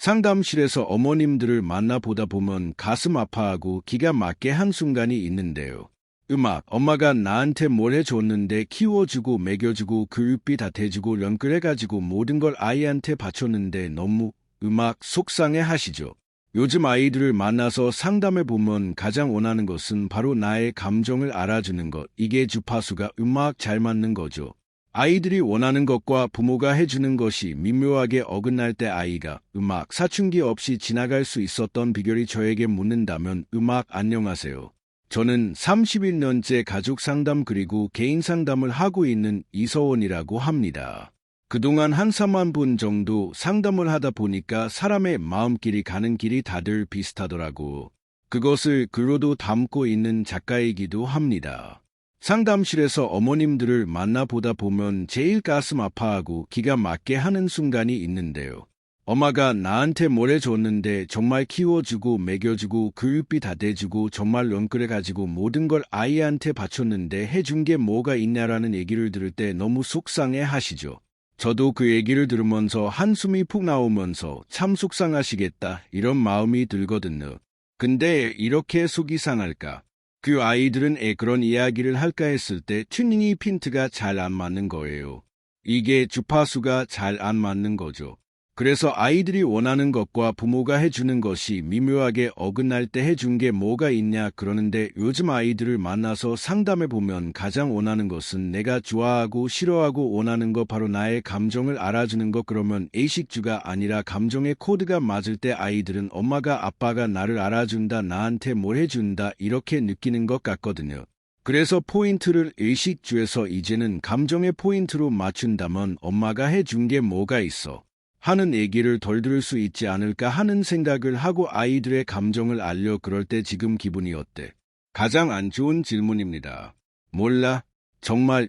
상담실에서 어머님들을 만나보다 보면 가슴 아파하고 기가 막게 한 순간이 있는데요. 엄마가 나한테 뭘 해줬는데 키워주고 먹여주고 교육비 다 대주고 연끌해가지고 모든 걸 아이한테 바쳤는데 너무 속상해 하시죠. 요즘 아이들을 만나서 상담해보면 가장 원하는 것은 바로 나의 감정을 알아주는 것. 이게 주파수가 잘 맞는 거죠. 아이들이 원하는 것과 부모가 해주는 것이 미묘하게 어긋날 때 아이가 사춘기 없이 지나갈 수 있었던 비결이 저에게 묻는다면 안녕하세요. 저는 31년째 가족 상담 그리고 개인 상담을 하고 있는 이서원이라고 합니다. 그동안 한 3만 분 정도 상담을 하다 보니까 사람의 마음길이 가는 길이 다들 비슷하더라고. 그것을 글로도 담고 있는 작가이기도 합니다. 상담실에서 어머님들을 만나보다 보면 제일 가슴 아파하고 기가 막게 하는 순간이 있는데요. 엄마가 나한테 뭘 해줬는데 정말 키워주고 먹여주고 교육비 다 대주고 정말 연끌해가지고 모든 걸 아이한테 바쳤는데 해준 게 뭐가 있냐라는 얘기를 들을 때 너무 속상해 하시죠. 저도 그 얘기를 들으면서 한숨이 푹 나오면서 참 속상하시겠다 이런 마음이 들거든요. 근데 이렇게 속이 상할까? 그 아이들은 그런 이야기를 할까 했을 때 튜닝이 핀트가 잘 안 맞는 거예요. 이게 주파수가 잘 안 맞는 거죠. 그래서 아이들이 원하는 것과 부모가 해주는 것이 미묘하게 어긋날 때 해준 게 뭐가 있냐 그러는데 요즘 아이들을 만나서 상담해보면 가장 원하는 것은 내가 좋아하고 싫어하고 원하는 거 바로 나의 감정을 알아주는 것. 그러면 의식주가 아니라 감정의 코드가 맞을 때 아이들은 엄마가 아빠가 나를 알아준다 나한테 뭘 해준다 이렇게 느끼는 것 같거든요. 그래서 포인트를 의식주에서 이제는 감정의 포인트로 맞춘다면 엄마가 해준 게 뭐가 있어 하는 얘기를 덜 들을 수 있지 않을까 하는 생각을 하고 아이들의 감정을 알려. 그럴 때 지금 기분이 어때? 가장 안 좋은 질문입니다. 몰라. 정말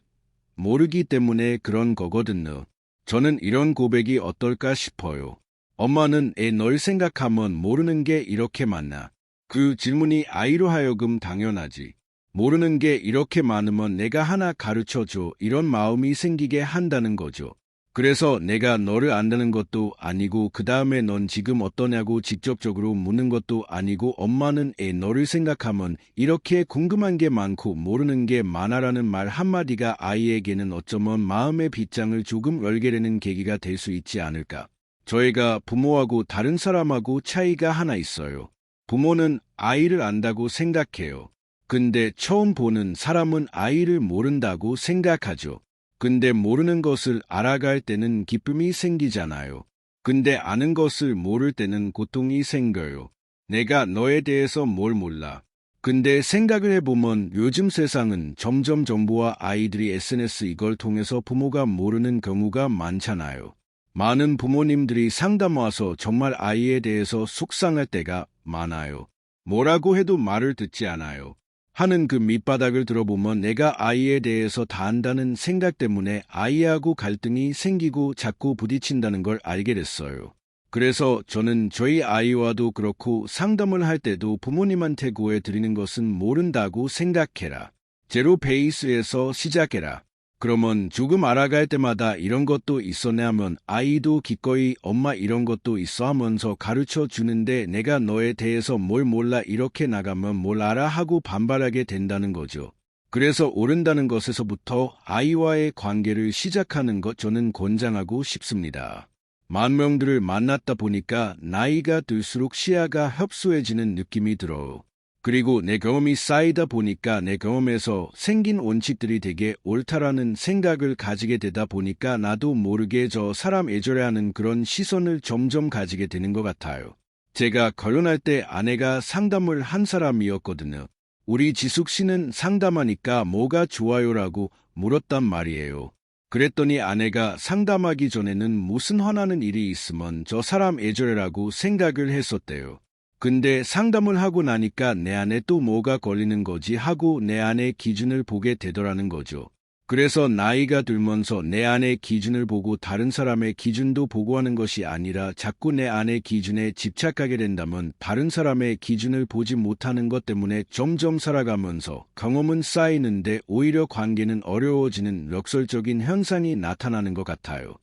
모르기 때문에 그런 거거든요. 저는 이런 고백이 어떨까 싶어요. 엄마는 널 생각하면 모르는 게 이렇게 많나? 그 질문이 아이로 하여금 당연하지. 모르는 게 이렇게 많으면 내가 하나 가르쳐줘 이런 마음이 생기게 한다는 거죠. 그래서 내가 너를 안다는 것도 아니고 그 다음에 넌 지금 어떠냐고 직접적으로 묻는 것도 아니고 엄마는 너를 생각하면 이렇게 궁금한 게 많고 모르는 게 많아라는 말 한마디가 아이에게는 어쩌면 마음의 빗장을 조금 열게 되는 계기가 될 수 있지 않을까. 저희가 부모하고 다른 사람하고 차이가 하나 있어요. 부모는 아이를 안다고 생각해요. 근데 처음 보는 사람은 아이를 모른다고 생각하죠. 근데 모르는 것을 알아갈 때는 기쁨이 생기잖아요. 근데 아는 것을 모를 때는 고통이 생겨요. 내가 너에 대해서 뭘 몰라. 근데 생각을 해보면 요즘 세상은 점점 정보와 아이들이 SNS 이걸 통해서 부모가 모르는 경우가 많잖아요. 많은 부모님들이 상담 와서 정말 아이에 대해서 속상할 때가 많아요. 뭐라고 해도 말을 듣지 않아요. 하는 그 밑바닥을 들어보면 내가 아이에 대해서 다 안다는 생각 때문에 아이하고 갈등이 생기고 자꾸 부딪힌다는 걸 알게 됐어요. 그래서 저는 저희 아이와도 그렇고 상담을 할 때도 부모님한테 구해드리는 것은 모른다고 생각해라. 제로 베이스에서 시작해라. 그러면 조금 알아갈 때마다 이런 것도 있었네 하면 아이도 기꺼이 엄마 이런 것도 있어 하면서 가르쳐 주는데 내가 너에 대해서 뭘 몰라 이렇게 나가면 뭘 알아 하고 반발하게 된다는 거죠. 그래서 오른다는 것에서부터 아이와의 관계를 시작하는 것 저는 권장하고 싶습니다. 만명들을 만났다 보니까 나이가 들수록 시야가 협소해지는 느낌이 들어요. 그리고 내 경험이 쌓이다 보니까 내 경험에서 생긴 원칙들이 되게 옳다라는 생각을 가지게 되다 보니까 나도 모르게 저 사람 애절해하는 그런 시선을 점점 가지게 되는 것 같아요. 제가 결혼할 때 아내가 상담을 한 사람이었거든요. 우리 지숙 씨는 상담하니까 뭐가 좋아요라고 물었단 말이에요. 그랬더니 아내가 상담하기 전에는 무슨 화나는 일이 있으면 저 사람 애절해라고 생각을 했었대요. 근데 상담을 하고 나니까 내 안에 또 뭐가 걸리는 거지 하고 내 안의 기준을 보게 되더라는 거죠. 그래서 나이가 들면서 내 안의 기준을 보고 다른 사람의 기준도 보고 하는 것이 아니라 자꾸 내 안의 기준에 집착하게 된다면 다른 사람의 기준을 보지 못하는 것 때문에 점점 살아가면서 경험은 쌓이는데 오히려 관계는 어려워지는 역설적인 현상이 나타나는 것 같아요.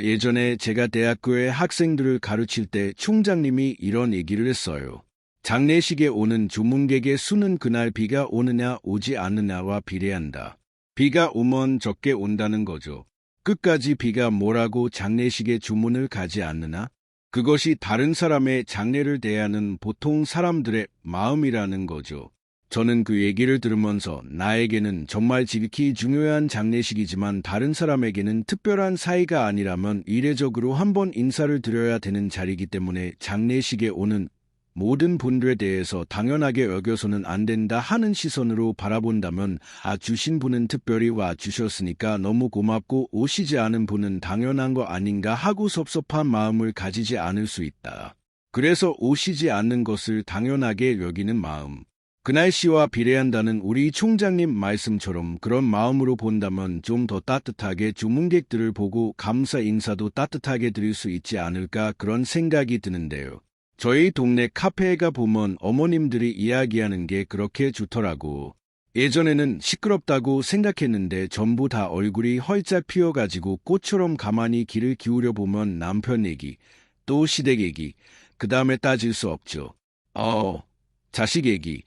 예전에 제가 대학교에 학생들을 가르칠 때 총장님이 이런 얘기를 했어요. 장례식에 오는 조문객의 수는 그날 비가 오느냐 오지 않느냐와 비례한다. 비가 오면 적게 온다는 거죠. 끝까지 비가 뭐라고 장례식에 주문을 가지 않느냐? 그것이 다른 사람의 장례를 대하는 보통 사람들의 마음이라는 거죠. 저는 그 얘기를 들으면서 나에게는 정말 지극히 중요한 장례식이지만 다른 사람에게는 특별한 사이가 아니라면 이례적으로 한번 인사를 드려야 되는 자리이기 때문에 장례식에 오는 모든 분들에 대해서 당연하게 여겨서는 안 된다 하는 시선으로 바라본다면 주신 분은 특별히 와주셨으니까 너무 고맙고 오시지 않은 분은 당연한 거 아닌가 하고 섭섭한 마음을 가지지 않을 수 있다. 그래서 오시지 않는 것을 당연하게 여기는 마음. 그날씨와 비례한다는 우리 총장님 말씀처럼 그런 마음으로 본다면 좀 더 따뜻하게 주문객들을 보고 감사 인사도 따뜻하게 드릴 수 있지 않을까 그런 생각이 드는데요. 저희 동네 카페에 가 보면 어머님들이 이야기하는 게 그렇게 좋더라고. 예전에는 시끄럽다고 생각했는데 전부 다 얼굴이 활짝 피어가지고 꽃처럼 가만히 귀를 기울여 보면 남편 얘기, 또 시댁 얘기, 그 다음에 따질 수 없죠. 자식 얘기,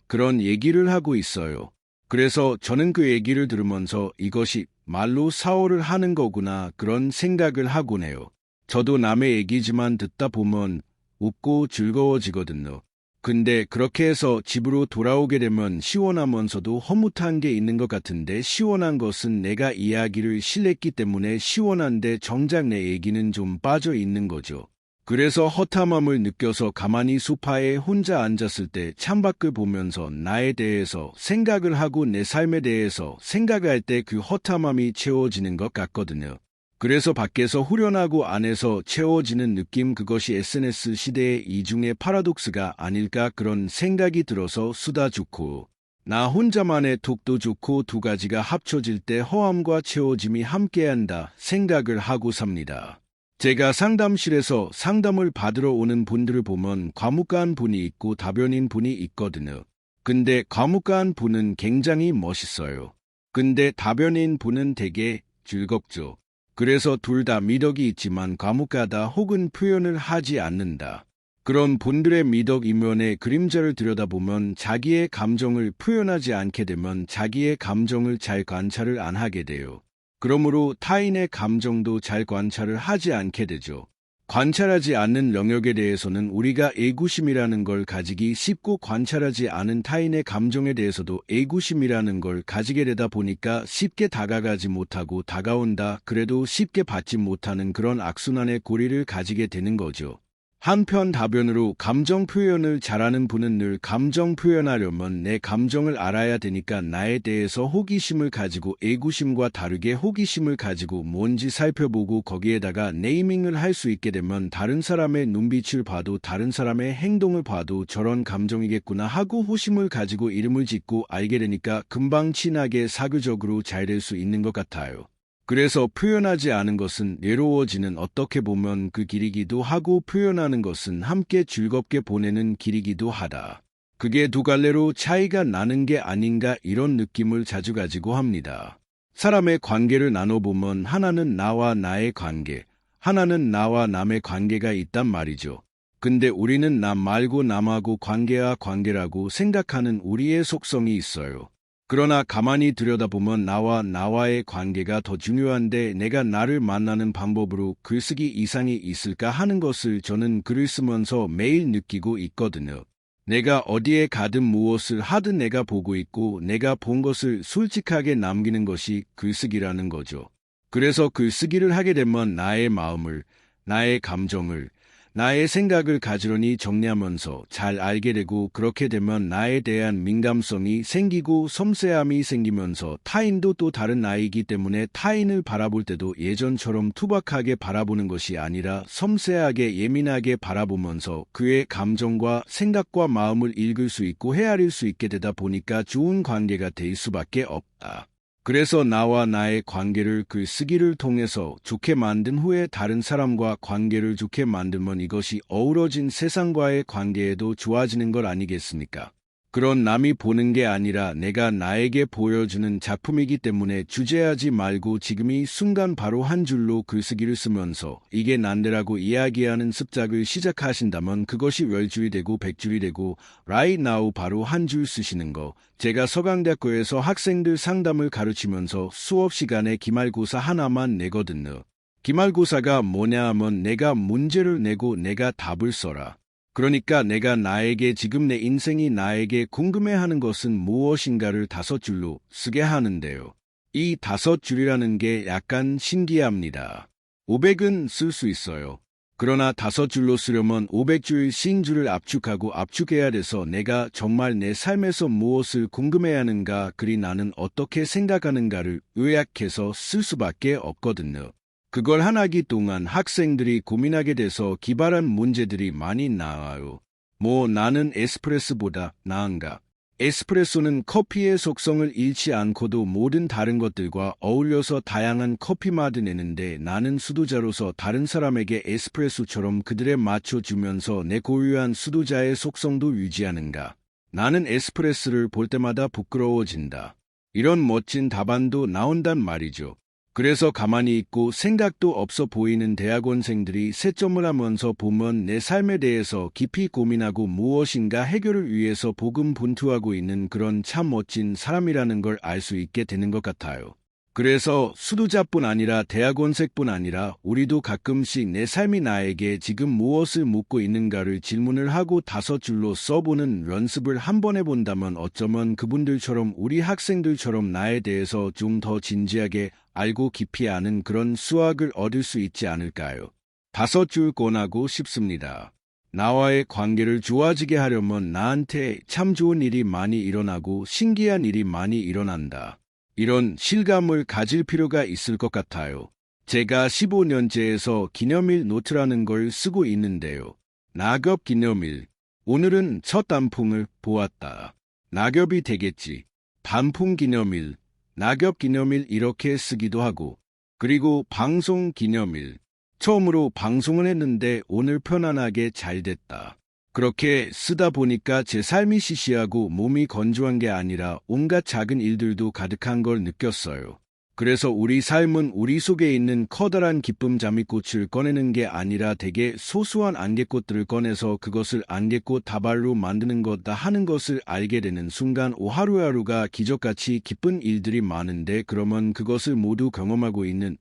그런 얘기를 하고 있어요. 그래서 저는 그 얘기를 들으면서 이것이 말로 사오를 하는 거구나 그런 생각을 하곤 해요. 저도 남의 얘기지만 듣다 보면 웃고 즐거워지거든요. 근데 그렇게 해서 집으로 돌아오게 되면 시원하면서도 허무한 게 있는 것 같은데 시원한 것은 내가 이야기를 실냈기 때문에 시원한데 정작 내 얘기는 좀 빠져 있는 거죠. 그래서 허탈함을 느껴서 가만히 소파에 혼자 앉았을 때 창밖을 보면서 나에 대해서 생각을 하고 내 삶에 대해서 생각할 때 그 허탈함이 채워지는 것 같거든요. 그래서 밖에서 후련하고 안에서 채워지는 느낌 그것이 SNS 시대의 이중의 파라독스가 아닐까 그런 생각이 들어서 수다 좋고 나 혼자만의 톡도 좋고 두 가지가 합쳐질 때 허함과 채워짐이 함께한다 생각을 하고 삽니다. 제가 상담실에서 상담을 받으러 오는 분들을 보면 과묵한 분이 있고 다변인 분이 있거든요. 근데 과묵한 분은 굉장히 멋있어요. 근데 다변인 분은 되게 즐겁죠. 그래서 둘 다 미덕이 있지만 과묵하다 혹은 표현을 하지 않는다. 그런 분들의 미덕 이면의 그림자를 들여다보면 자기의 감정을 표현하지 않게 되면 자기의 감정을 잘 관찰을 안 하게 돼요. 그러므로 타인의 감정도 잘 관찰을 하지 않게 되죠. 관찰하지 않는 영역에 대해서는 우리가 애구심이라는 걸 가지기 쉽고 관찰하지 않은 타인의 감정에 대해서도 애구심이라는 걸 가지게 되다 보니까 쉽게 다가가지 못하고 다가온다 그래도 쉽게 받지 못하는 그런 악순환의 고리를 가지게 되는 거죠. 한편 다변으로 감정 표현을 잘하는 분은 늘 감정 표현하려면 내 감정을 알아야 되니까 나에 대해서 호기심을 가지고 애구심과 다르게 호기심을 가지고 뭔지 살펴보고 거기에다가 네이밍을 할 수 있게 되면 다른 사람의 눈빛을 봐도 다른 사람의 행동을 봐도 저런 감정이겠구나 하고 호심을 가지고 이름을 짓고 알게 되니까 금방 친하게 사교적으로 잘 될 수 있는 것 같아요. 그래서 표현하지 않은 것은 외로워지는 어떻게 보면 그 길이기도 하고 표현하는 것은 함께 즐겁게 보내는 길이기도 하다. 그게 두 갈래로 차이가 나는 게 아닌가 이런 느낌을 자주 가지고 합니다. 사람의 관계를 나눠보면 하나는 나와 나의 관계, 하나는 나와 남의 관계가 있단 말이죠. 근데 우리는 남 말고 남하고 관계와 관계라고 생각하는 우리의 속성이 있어요. 그러나 가만히 들여다보면 나와 나와의 관계가 더 중요한데 내가 나를 만나는 방법으로 글쓰기 이상이 있을까 하는 것을 저는 글을 쓰면서 매일 느끼고 있거든요. 내가 어디에 가든 무엇을 하든 내가 보고 있고 내가 본 것을 솔직하게 남기는 것이 글쓰기라는 거죠. 그래서 글쓰기를 하게 되면 나의 마음을, 나의 감정을, 나의 생각을 가지런히 정리하면서 잘 알게 되고 그렇게 되면 나에 대한 민감성이 생기고 섬세함이 생기면서 타인도 또 다른 나이기 때문에 타인을 바라볼 때도 예전처럼 투박하게 바라보는 것이 아니라 섬세하게 예민하게 바라보면서 그의 감정과 생각과 마음을 읽을 수 있고 헤아릴 수 있게 되다 보니까 좋은 관계가 될 수밖에 없다. 그래서 나와 나의 관계를 글쓰기를 통해서 좋게 만든 후에 다른 사람과 관계를 좋게 만들면 이것이 어우러진 세상과의 관계에도 좋아지는 것 아니겠습니까? 그런 남이 보는 게 아니라 내가 나에게 보여주는 작품이기 때문에 주저하지 말고 지금 이 순간 바로 한 줄로 글쓰기를 쓰면서 이게 난데라고 이야기하는 습작을 시작하신다면 그것이 10줄이 되고 100줄이 되고 right now 바로 한 줄 쓰시는 거. 제가 서강대학교에서 학생들 상담을 가르치면서 수업 시간에 기말고사 하나만 내거든요. 기말고사가 뭐냐 하면 내가 문제를 내고 내가 답을 써라. 그러니까 내가 나에게 지금 내 인생이 나에게 궁금해하는 것은 무엇인가를 5줄로 쓰게 하는데요. 이 5줄이라는 게 약간 신기합니다. 500은 쓸 수 있어요. 그러나 5줄로 쓰려면 500줄 신줄을 압축하고 압축해야 돼서 내가 정말 내 삶에서 무엇을 궁금해하는가 그리 나는 어떻게 생각하는가를 요약해서 쓸 수밖에 없거든요. 그걸 한 학기 동안 학생들이 고민하게 돼서 기발한 문제들이 많이 나와요. 뭐 나는 에스프레소보다 나은가? 에스프레소는 커피의 속성을 잃지 않고도 모든 다른 것들과 어울려서 다양한 커피 맛을 내는데 나는 수도자로서 다른 사람에게 에스프레소처럼 그들에 맞춰주면서 내 고유한 수도자의 속성도 유지하는가? 나는 에스프레소를 볼 때마다 부끄러워진다. 이런 멋진 답안도 나온단 말이죠. 그래서 가만히 있고 생각도 없어 보이는 대학원생들이 채점을 하면서 보면 내 삶에 대해서 깊이 고민하고 무엇인가 해결을 위해서 고군분투하고 있는 그런 참 멋진 사람이라는 걸 알 수 있게 되는 것 같아요. 그래서 수도자뿐 아니라 대학원생뿐 아니라 우리도 가끔씩 내 삶이 나에게 지금 무엇을 묻고 있는가를 질문을 하고 5줄로 써보는 연습을 한번 해본다면 어쩌면 그분들처럼 우리 학생들처럼 나에 대해서 좀 더 진지하게 알고 깊이 아는 그런 수학을 얻을 수 있지 않을까요? 5줄 권하고 싶습니다. 나와의 관계를 좋아지게 하려면 나한테 참 좋은 일이 많이 일어나고 신기한 일이 많이 일어난다. 이런 실감을 가질 필요가 있을 것 같아요. 제가 15년째에서 기념일 노트라는 걸 쓰고 있는데요. 낙엽 기념일. 오늘은 첫 단풍을 보았다. 낙엽이 되겠지. 단풍 기념일. 낙엽 기념일 이렇게 쓰기도 하고. 그리고 방송 기념일. 처음으로 방송을 했는데 오늘 편안하게 잘 됐다. 그렇게 쓰다 보니까 제 삶이 시시하고 몸이 건조한 게 아니라 온갖 작은 일들도 가득한 걸 느꼈어요. 그래서 우리 삶은 우리 속에 있는 커다란 기쁨 장미꽃을 꺼내는 게 아니라 되게 소소한 안개꽃들을 꺼내서 그것을 안개꽃 다발로 만드는 거다 하는 것을 알게 되는 순간 하루하루가 기적같이 기쁜 일들이 많은데 그러면 그것을 모두 경험하고 있는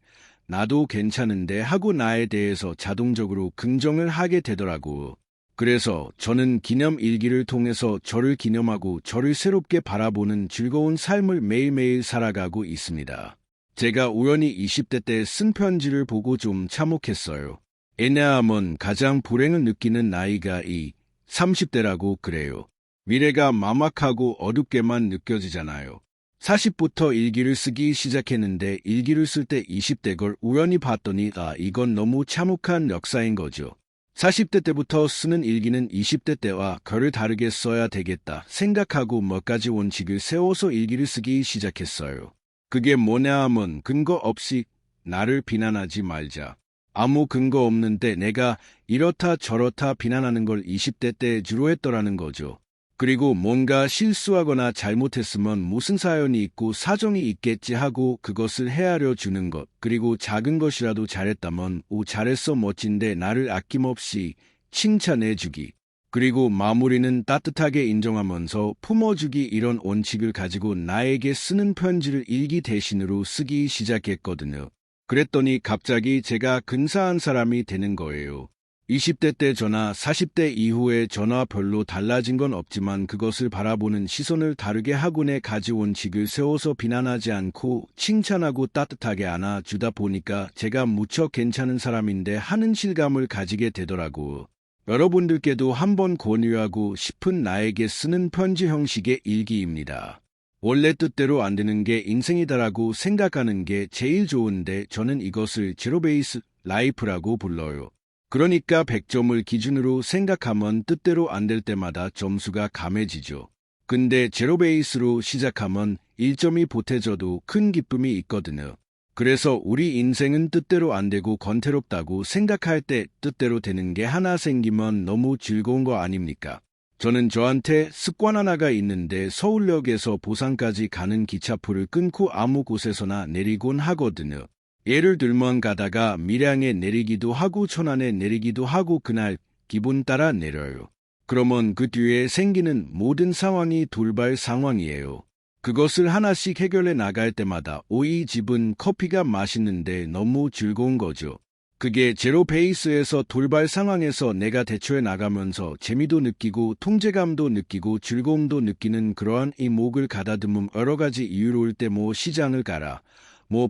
나도 괜찮은데 하고 나에 대해서 자동적으로 긍정을 하게 되더라고. 그래서 저는 기념 일기를 통해서 저를 기념하고 저를 새롭게 바라보는 즐거운 삶을 매일매일 살아가고 있습니다. 제가 우연히 20대 때 쓴 편지를 보고 좀 참혹했어요. 왜냐하면 가장 불행을 느끼는 나이가 이 30대라고 그래요. 미래가 막막하고 어둡게만 느껴지잖아요. 40부터 일기를 쓰기 시작했는데 일기를 쓸 때 20대 걸 우연히 봤더니 이건 너무 참혹한 역사인 거죠. 40대 때부터 쓰는 일기는 20대 때와 결을 다르게 써야 되겠다 생각하고 몇 가지 원칙을 세워서 일기를 쓰기 시작했어요. 그게 뭐냐 하면 근거 없이 나를 비난하지 말자. 아무 근거 없는데 내가 이렇다 저렇다 비난하는 걸 20대 때 주로 했더라는 거죠. 그리고 뭔가 실수하거나 잘못했으면 무슨 사연이 있고 사정이 있겠지 하고 그것을 헤아려 주는 것. 그리고 작은 것이라도 잘했다면 오 잘했어 멋진데 나를 아낌없이 칭찬해 주기. 그리고 마무리는 따뜻하게 인정하면서 품어주기 이런 원칙을 가지고 나에게 쓰는 편지를 일기 대신으로 쓰기 시작했거든요. 그랬더니 갑자기 제가 근사한 사람이 되는 거예요. 20대 때 저나 40대 이후에 저나 별로 달라진 건 없지만 그것을 바라보는 시선을 다르게 하곤의 가지 원칙을 세워서 비난하지 않고 칭찬하고 따뜻하게 안아주다 보니까 제가 무척 괜찮은 사람인데 하는 실감을 가지게 되더라고. 여러분들께도 한번 권유하고 싶은 나에게 쓰는 편지 형식의 일기입니다. 원래 뜻대로 안 되는 게 인생이다라고 생각하는 게 제일 좋은데 저는 이것을 제로 베이스 라이프라고 불러요. 그러니까 100점을 기준으로 생각하면 뜻대로 안 될 때마다 점수가 감해지죠. 근데 제로 베이스로 시작하면 1점이 보태져도 큰 기쁨이 있거든요. 그래서 우리 인생은 뜻대로 안 되고 건태롭다고 생각할 때 뜻대로 되는 게 하나 생기면 너무 즐거운 거 아닙니까? 저는 저한테 습관 하나가 있는데 서울역에서 부산까지 가는 기차표를 끊고 아무 곳에서나 내리곤 하거든요. 예를 들면 가다가 밀양에 내리기도 하고 천안에 내리기도 하고 그날 기분 따라 내려요. 그러면 그 뒤에 생기는 모든 상황이 돌발 상황이에요. 그것을 하나씩 해결해 나갈 때마다 이 집은 커피가 맛있는데 너무 즐거운 거죠. 그게 제로 베이스에서 돌발 상황에서 내가 대처해 나가면서 재미도 느끼고 통제감도 느끼고 즐거움도 느끼는 그러한 이 목을 가다듬은 여러 가지 이유로 올 때 시장을 가라,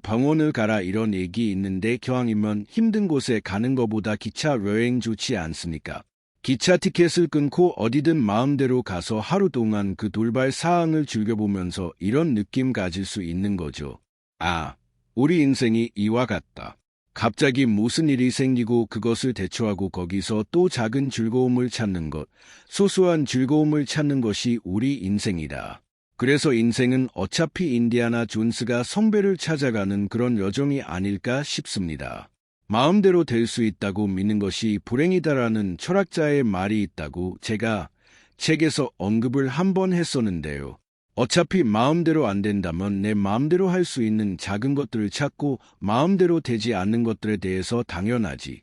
병원을 가라 이런 얘기 있는데 교황이면 힘든 곳에 가는 것보다 기차 여행 좋지 않습니까? 기차 티켓을 끊고 어디든 마음대로 가서 하루 동안 그 돌발 상황을 즐겨보면서 이런 느낌 가질 수 있는 거죠. 우리 인생이 이와 같다. 갑자기 무슨 일이 생기고 그것을 대처하고 거기서 또 작은 즐거움을 찾는 것, 소소한 즐거움을 찾는 것이 우리 인생이다. 그래서 인생은 어차피 인디아나 존스가 성배를 찾아가는 그런 여정이 아닐까 싶습니다. 마음대로 될 수 있다고 믿는 것이 불행이다라는 철학자의 말이 있다고 제가 책에서 언급을 한번 했었는데요. 어차피 마음대로 안 된다면 내 마음대로 할 수 있는 작은 것들을 찾고 마음대로 되지 않는 것들에 대해서 당연하지.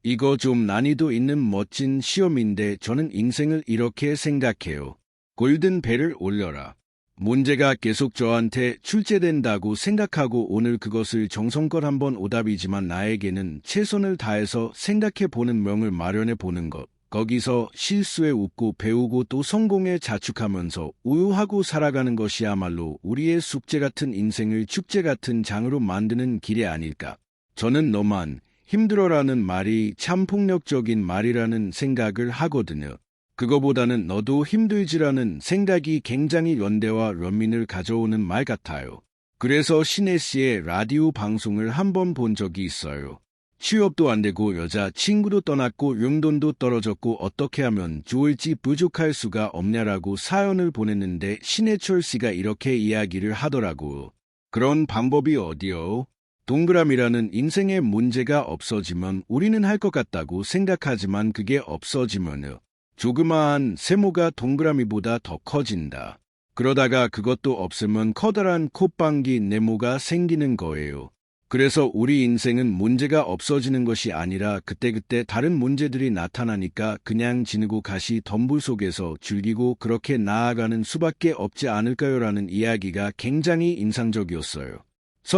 이거 좀 난이도 있는 멋진 시험인데 저는 인생을 이렇게 생각해요. 골든벨을 올려라. 문제가 계속 저한테 출제된다고 생각하고 오늘 그것을 정성껏 한번 오답이지만 나에게는 최선을 다해서 생각해보는 명을 마련해보는 것. 거기서 실수에 웃고 배우고 또 성공에 자축하면서 우유하고 살아가는 것이야말로 우리의 숙제 같은 인생을 축제 같은 장으로 만드는 길이 아닐까. 저는 너만 힘들어라는 말이 참 폭력적인 말이라는 생각을 하거든요. 그거보다는 너도 힘들지라는 생각이 굉장히 연대와 연민을 가져오는 말 같아요. 그래서 신혜 씨의 라디오 방송을 한번 본 적이 있어요. 취업도 안 되고 여자 친구도 떠났고 용돈도 떨어졌고 어떻게 하면 좋을지 부족할 수가 없냐라고 사연을 보냈는데 신해철 씨가 이렇게 이야기를 하더라고요. 그런 방법이 어디요? 동그라미라는 인생의 문제가 없어지면 우리는 할 것 같다고 생각하지만 그게 없어지면요. 조그마한 세모가 동그라미보다 더 커진다. 그러다가 그것도 없으면 커다란 콧방귀 네모가 생기는 거예요. 그래서 우리 인생은 문제가 없어지는 것이 아니라 그때그때 다른 문제들이 나타나니까 그냥 지르고 가시 덤불 속에서 즐기고 그렇게 나아가는 수밖에 없지 않을까요라는 이야기가 굉장히 인상적이었어요.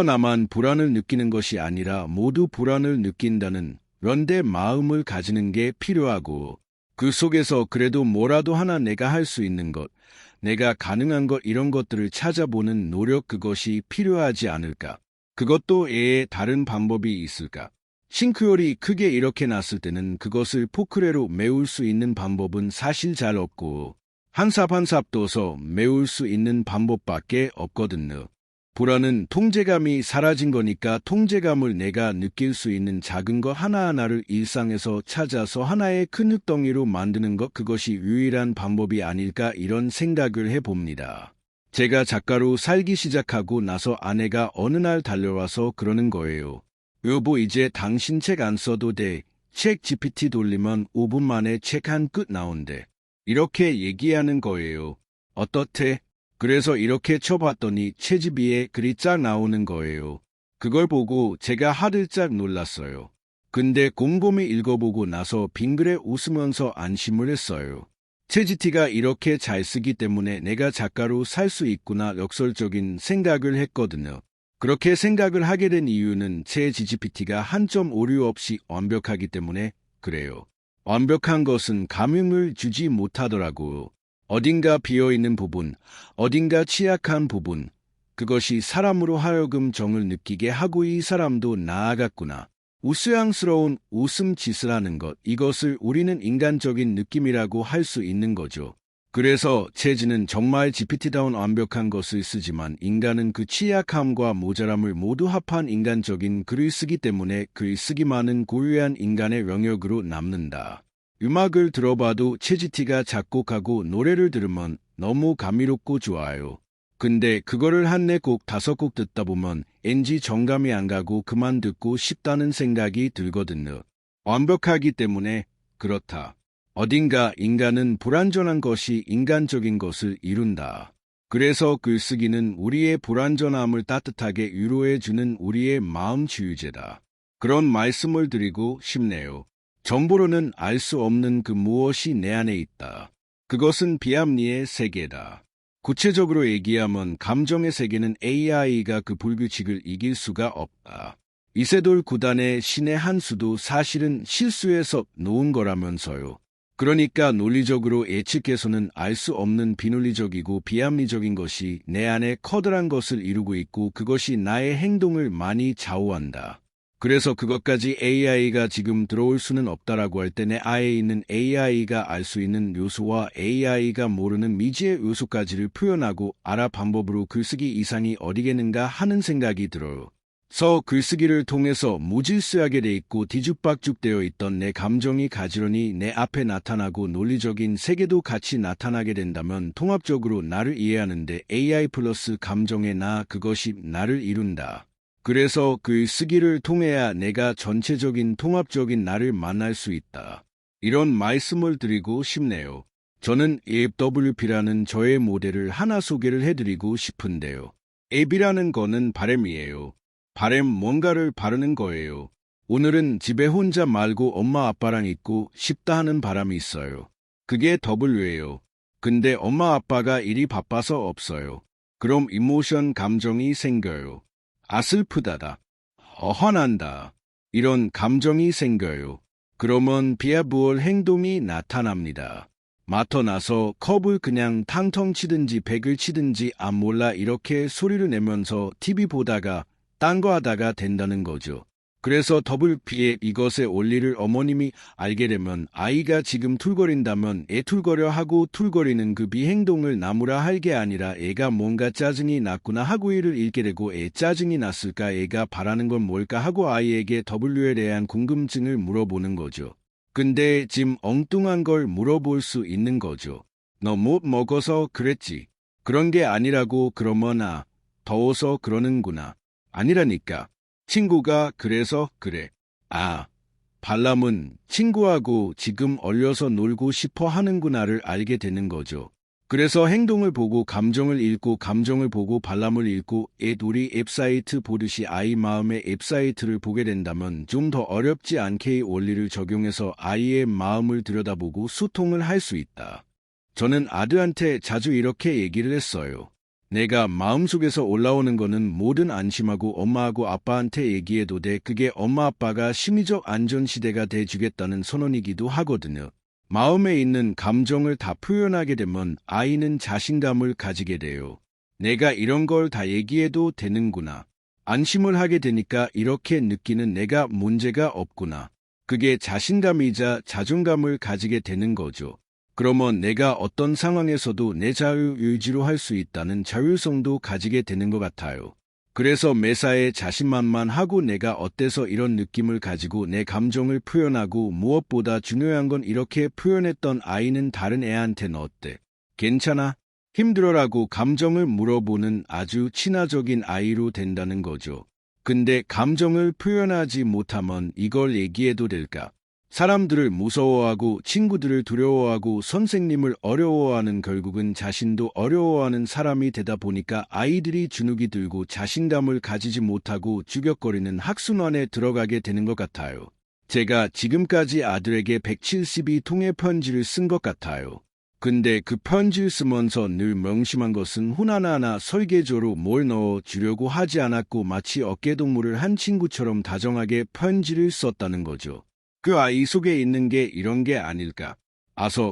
나만 불안을 느끼는 것이 아니라 모두 불안을 느낀다는 런데 마음을 가지는 게 필요하고 그 속에서 그래도 뭐라도 하나 내가 할 수 있는 것, 내가 가능한 것 이런 것들을 찾아보는 노력 그것이 필요하지 않을까. 그것도 다른 방법이 있을까? 싱크홀이 크게 이렇게 났을 때는 그것을 포크레로 메울 수 있는 방법은 사실 잘 없고 한 삽 한 삽 둬서 메울 수 있는 방법밖에 없거든요. 불안은 통제감이 사라진 거니까 통제감을 내가 느낄 수 있는 작은 것 하나하나를 일상에서 찾아서 하나의 큰 흙덩이로 만드는 것 그것이 유일한 방법이 아닐까 이런 생각을 해봅니다. 제가 작가로 살기 시작하고 나서 아내가 어느 날 달려와서 그러는 거예요. 여보 이제 당신 책 안 써도 돼. 책 GPT 돌리면 5분 만에 책 한 끗 나온대. 이렇게 얘기하는 거예요. 어떻대? 그래서 이렇게 쳐봤더니 채집이에 글이 쫙 나오는 거예요. 그걸 보고 제가 하들짝 놀랐어요. 근데 곰곰이 읽어보고 나서 빙그레 웃으면서 안심을 했어요. 채지티가 이렇게 잘 쓰기 때문에 내가 작가로 살 수 있구나 역설적인 생각을 했거든요. 그렇게 생각을 하게 된 이유는 채지PT가 한 점 오류 없이 완벽하기 때문에 그래요. 완벽한 것은 감흥을 주지 못하더라고요. 어딘가 비어있는 부분, 어딘가 취약한 부분, 그것이 사람으로 하여금 정을 느끼게 하고 이 사람도 나아갔구나. 우스꽝스러운 웃음 짓을 하는 것, 이것을 우리는 인간적인 느낌이라고 할 수 있는 거죠. 그래서 채지는 정말 GPT다운 완벽한 것을 쓰지만 인간은 그 취약함과 모자람을 모두 합한 인간적인 글을 쓰기 때문에 글쓰기만은 고유한 인간의 영역으로 남는다. 음악을 들어봐도 채지티가 작곡하고 노래를 들으면 너무 감미롭고 좋아요. 근데 그거를 한 4곡 5곡 듣다 보면 왠지 정감이 안 가고 그만 듣고 싶다는 생각이 들거든요. 완벽하기 때문에 그렇다. 어딘가 인간은 불완전한 것이 인간적인 것을 이룬다. 그래서 글쓰기는 우리의 불완전함을 따뜻하게 위로해주는 우리의 마음 치유제다. 그런 말씀을 드리고 싶네요. 정보로는 알 수 없는 그 무엇이 내 안에 있다. 그것은 비합리의 세계다. 구체적으로 얘기하면 감정의 세계는 AI가 그 불규칙을 이길 수가 없다. 이세돌 구단의 신의 한 수도 사실은 실수해서 놓은 거라면서요. 그러니까 논리적으로 예측해서는 알 수 없는 비논리적이고 비합리적인 것이 내 안에 커다란 것을 이루고 있고 그것이 나의 행동을 많이 좌우한다. 그래서 그것까지 AI가 지금 들어올 수는 없다라고 할 때 내 안에 있는 AI가 알 수 있는 요소와 AI가 모르는 미지의 요소까지를 표현하고 알아 방법으로 글쓰기 이상이 어디겠는가 하는 생각이 들어요. 글쓰기를 통해서 무질서하게 돼 있고 뒤죽박죽되어 있던 내 감정이 가지런히 내 앞에 나타나고 논리적인 세계도 같이 나타나게 된다면 통합적으로 나를 이해하는데 AI 플러스 감정의 나 그것이 나를 이룬다. 그래서 글쓰기를 통해야 내가 전체적인 통합적인 나를 만날 수 있다. 이런 말씀을 드리고 싶네요. 저는 AFWP라는 저의 모델을 하나 소개를 해드리고 싶은데요. 앱이라는 거는 바램이에요. 바램 뭔가를 바르는 거예요. 오늘은 집에 혼자 말고 엄마 아빠랑 있고 싶다 하는 바람이 있어요. 그게 W예요. 근데 엄마 아빠가 일이 바빠서 없어요. 그럼 이모션 감정이 생겨요. 슬프다다. 화난다. 이런 감정이 생겨요. 그러면 비아부얼 행동이 나타납니다. 마터 나서 컵을 그냥 탕텅 치든지 백을 치든지 몰라 이렇게 소리를 내면서 TV 보다가 딴 거 하다가 된다는 거죠. 그래서 WP에 이것의 원리를 어머님이 알게 되면 아이가 지금 툴거린다면 애 툴거려 하고 툴거리는 그 비행동을 나무라 할 게 아니라 애가 뭔가 짜증이 났구나 하고 이를 읽게 되고 애 짜증이 났을까 애가 바라는 건 뭘까 하고 아이에게 W에 대한 궁금증을 물어보는 거죠. 근데 지금 엉뚱한 걸 물어볼 수 있는 거죠. 너 못 먹어서 그랬지. 그런 게 아니라고 그러면 더워서 그러는구나. 아니라니까. 친구가 그래서 그래. 발람은 친구하고 지금 얼려서 놀고 싶어 하는구나를 알게 되는 거죠. 그래서 행동을 보고 감정을 읽고 감정을 보고 발람을 읽고 우리 앱사이트 보듯이 아이 마음의 앱사이트를 보게 된다면 좀 더 어렵지 않게 이 원리를 적용해서 아이의 마음을 들여다보고 소통을 할 수 있다. 저는 아들한테 자주 이렇게 얘기를 했어요. 내가 마음속에서 올라오는 거는 뭐든 안심하고 엄마하고 아빠한테 얘기해도 돼. 그게 엄마 아빠가 심리적 안전시대가 돼주겠다는 선언이기도 하거든요. 마음에 있는 감정을 다 표현하게 되면 아이는 자신감을 가지게 돼요. 내가 이런 걸 다 얘기해도 되는구나. 안심을 하게 되니까 이렇게 느끼는 내가 문제가 없구나. 그게 자신감이자 자존감을 가지게 되는 거죠. 그러면 내가 어떤 상황에서도 내 자유의지로 할 수 있다는 자율성도 가지게 되는 것 같아요. 그래서 매사에 자신만만하고 내가 어때서 이런 느낌을 가지고 내 감정을 표현하고 무엇보다 중요한 건 이렇게 표현했던 아이는 다른 애한테는 어때? 괜찮아? 힘들어라고 감정을 물어보는 아주 친화적인 아이로 된다는 거죠. 근데 감정을 표현하지 못하면 이걸 얘기해도 될까? 사람들을 무서워하고 친구들을 두려워하고 선생님을 어려워하는 결국은 자신도 어려워하는 사람이 되다 보니까 아이들이 주눅이 들고 자신감을 가지지 못하고 주격거리는 학순환에 들어가게 되는 것 같아요. 제가 지금까지 아들에게 172통의 편지를 쓴 것 같아요. 근데 그 편지를 쓰면서 늘 명심한 것은 하나하나 설계조로 뭘 넣어 주려고 하지 않았고 마치 어깨동무를 한 친구처럼 다정하게 편지를 썼다는 거죠. 그 아이 속에 있는 게 이런 게 아닐까.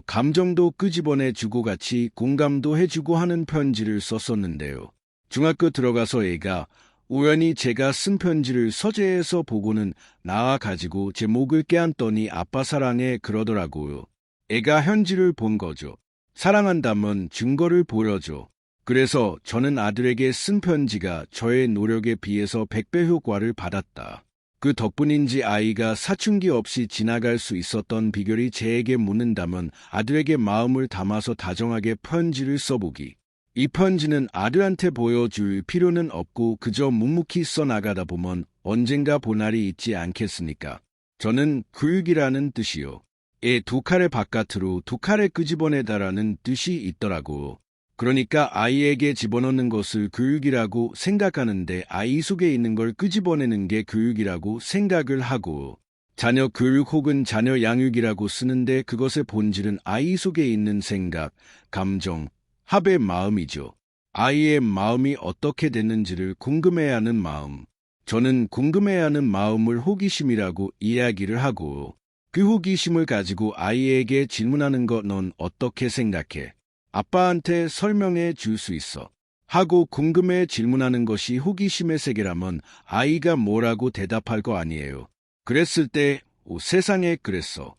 감정도 끄집어내주고 같이 공감도 해주고 하는 편지를 썼었는데요. 중학교 들어가서 애가 우연히 제가 쓴 편지를 서재에서 보고는 나와가지고 제 목을 껴안더니 아빠 사랑해 그러더라고요. 애가 편지를 본 거죠. 사랑한다면 증거를 보여줘. 그래서 저는 아들에게 쓴 편지가 저의 노력에 비해서 100배 효과를 받았다. 그 덕분인지 아이가 사춘기 없이 지나갈 수 있었던 비결이 제에게 묻는다면 아들에게 마음을 담아서 다정하게 편지를 써보기. 이 편지는 아들한테 보여줄 필요는 없고 그저 묵묵히 써나가다 보면 언젠가 볼 날이 있지 않겠습니까? 저는 교육이라는 뜻이요. 애 두 칼의 바깥으로 두 칼에 끄집어내다라는 뜻이 있더라고. 그러니까 아이에게 집어넣는 것을 교육이라고 생각하는데 아이 속에 있는 걸 끄집어내는 게 교육이라고 생각을 하고, 자녀 교육 혹은 자녀 양육이라고 쓰는데 그것의 본질은 아이 속에 있는 생각, 감정, 합의 마음이죠. 아이의 마음이 어떻게 됐는지를 궁금해하는 마음. 저는 궁금해하는 마음을 호기심이라고 이야기를 하고, 그 호기심을 가지고 아이에게 질문하는 것 넌 어떻게 생각해? 아빠한테 설명해 줄 수 있어? 하고 궁금해 질문하는 것이 호기심의 세계라면 아이가 뭐라고 대답할 거 아니에요. 그랬을 때 세상에 그랬어.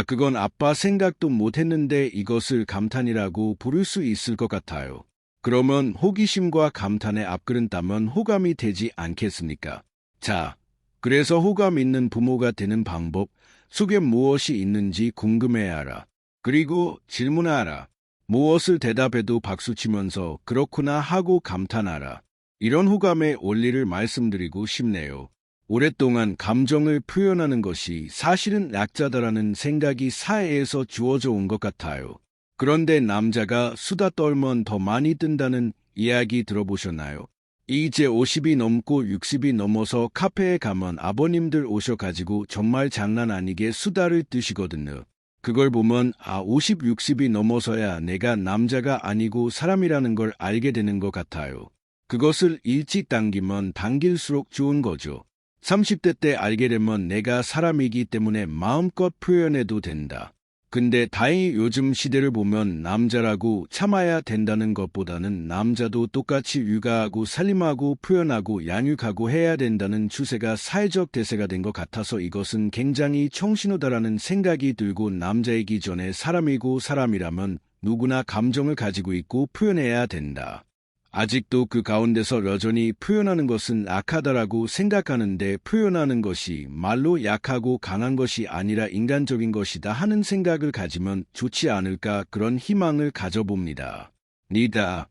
그건 아빠 생각도 못했는데 이것을 감탄이라고 부를 수 있을 것 같아요. 그러면 호기심과 감탄의 앞글은 따면 호감이 되지 않겠습니까? 자, 그래서 호감 있는 부모가 되는 방법, 속에 무엇이 있는지 궁금해하라. 그리고 질문하라. 무엇을 대답해도 박수치면서 그렇구나 하고 감탄하라. 이런 호감의 원리를 말씀드리고 싶네요. 오랫동안 감정을 표현하는 것이 사실은 약자다라는 생각이 사회에서 주어져 온 것 같아요. 그런데 남자가 수다 떨면 더 많이 뜬다는 이야기 들어보셨나요? 이제 50이 넘고 60이 넘어서 카페에 가면 아버님들 오셔가지고 정말 장난 아니게 수다를 뜨시거든요. 그걸 보면 50, 60이 넘어서야 내가 남자가 아니고 사람이라는 걸 알게 되는 것 같아요. 그것을 일찍 당기면 당길수록 좋은 거죠. 30대 때 알게 되면 내가 사람이기 때문에 마음껏 표현해도 된다. 근데 다행히 요즘 시대를 보면 남자라고 참아야 된다는 것보다는 남자도 똑같이 육아하고 살림하고 표현하고 양육하고 해야 된다는 추세가 사회적 대세가 된 것 같아서 이것은 굉장히 청신호다라는 생각이 들고, 남자이기 전에 사람이고 사람이라면 누구나 감정을 가지고 있고 표현해야 된다. 아직도 그 가운데서 여전히 표현하는 것은 악하다라고 생각하는데, 표현하는 것이 말로 약하고 강한 것이 아니라 인간적인 것이다 하는 생각을 가지면 좋지 않을까, 그런 희망을 가져봅니다. 니다.